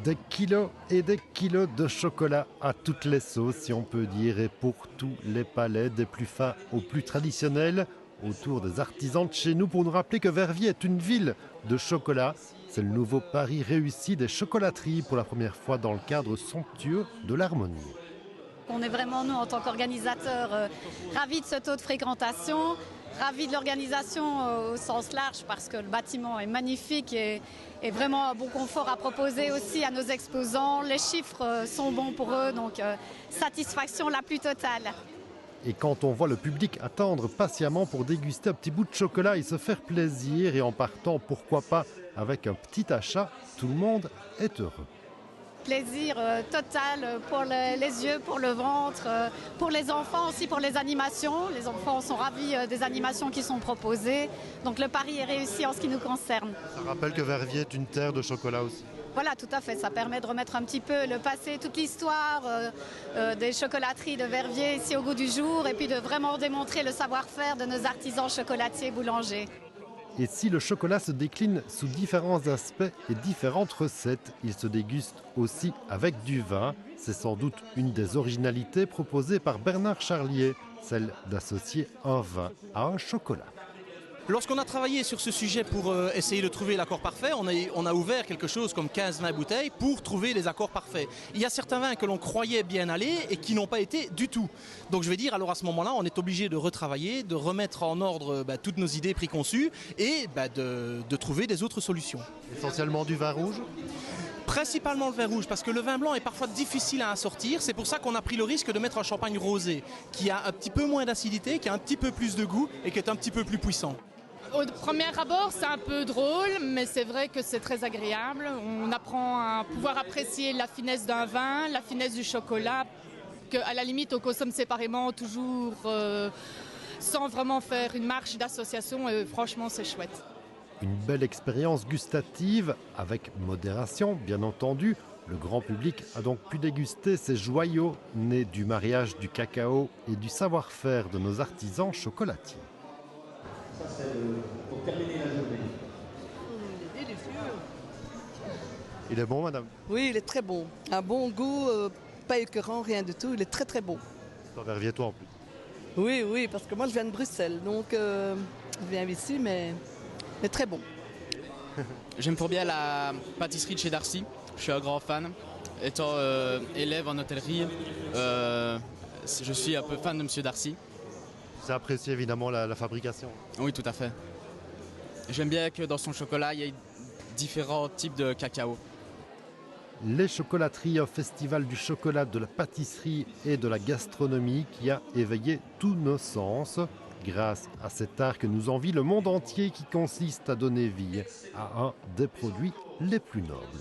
Des kilos et des kilos de chocolat à toutes les sauces, si on peut dire, et pour tous les palais, des plus fins aux plus traditionnels, autour des artisans de chez nous, pour nous rappeler que Verviers est une ville de chocolat. C'est le nouveau pari réussi des chocolateries pour la première fois dans le cadre somptueux de l'Harmonie. On est vraiment, nous, en tant qu'organisateurs, ravis de ce taux de fréquentation, ravis de l'organisation au sens large parce que le bâtiment est magnifique et vraiment un bon confort à proposer aussi à nos exposants. Les chiffres sont bons pour eux, donc satisfaction la plus totale. Et quand on voit le public attendre patiemment pour déguster un petit bout de chocolat et se faire plaisir, et en partant, pourquoi pas, avec un petit achat, tout le monde est heureux. Plaisir total pour les yeux, pour le ventre, pour les enfants aussi, pour les animations. Les enfants sont ravis des animations qui sont proposées. Donc le pari est réussi en ce qui nous concerne. Ça rappelle que Verviers est une terre de chocolat aussi. Voilà, tout à fait. Ça permet de remettre un petit peu le passé, toute l'histoire des chocolateries de Verviers ici au goût du jour et puis de vraiment démontrer le savoir-faire de nos artisans chocolatiers boulangers. Et si le chocolat se décline sous différents aspects et différentes recettes, il se déguste aussi avec du vin. C'est sans doute une des originalités proposées par Bernard Charlier, celle d'associer un vin à un chocolat. Lorsqu'on a travaillé sur ce sujet pour essayer de trouver l'accord parfait, on a ouvert quelque chose comme 15-20 bouteilles pour trouver les accords parfaits. Il y a certains vins que l'on croyait bien aller et qui n'ont pas été du tout. Donc je vais dire, alors à ce moment-là, on est obligé de retravailler, de remettre en ordre toutes nos idées préconçues et de trouver des autres solutions. Essentiellement du vin rouge ? Principalement le vin rouge, parce que le vin blanc est parfois difficile à assortir. C'est pour ça qu'on a pris le risque de mettre un champagne rosé, qui a un petit peu moins d'acidité, qui a un petit peu plus de goût et qui est un petit peu plus puissant. Au premier abord, c'est un peu drôle, mais c'est vrai que c'est très agréable. On apprend à pouvoir apprécier la finesse d'un vin, la finesse du chocolat, qu'à la limite, on consomme séparément, toujours sans vraiment faire une marche d'association. Et franchement, c'est chouette. Une belle expérience gustative, avec modération, bien entendu. Le grand public a donc pu déguster ces joyaux nés du mariage du cacao et du savoir-faire de nos artisans chocolatiers. Ça, c'est pour terminer la journée. Il est délicieux. Il est bon, madame? Oui, il est très bon. Un bon goût, pas écœurant, rien du tout. Il est très très bon. C'est un verviétois en plus. Oui, parce que moi je viens de Bruxelles, donc je viens ici, mais il est très bon. J'aime fort bien la pâtisserie de chez Darcy. Je suis un grand fan. Étant élève en hôtellerie, je suis un peu fan de Monsieur Darcy. Vous appréciez évidemment la fabrication. Oui, tout à fait. J'aime bien que dans son chocolat, il y ait différents types de cacao. Les chocolateries, un festival du chocolat, de la pâtisserie et de la gastronomie qui a éveillé tous nos sens. Grâce à cet art que nous envie le monde entier qui consiste à donner vie à un des produits les plus nobles.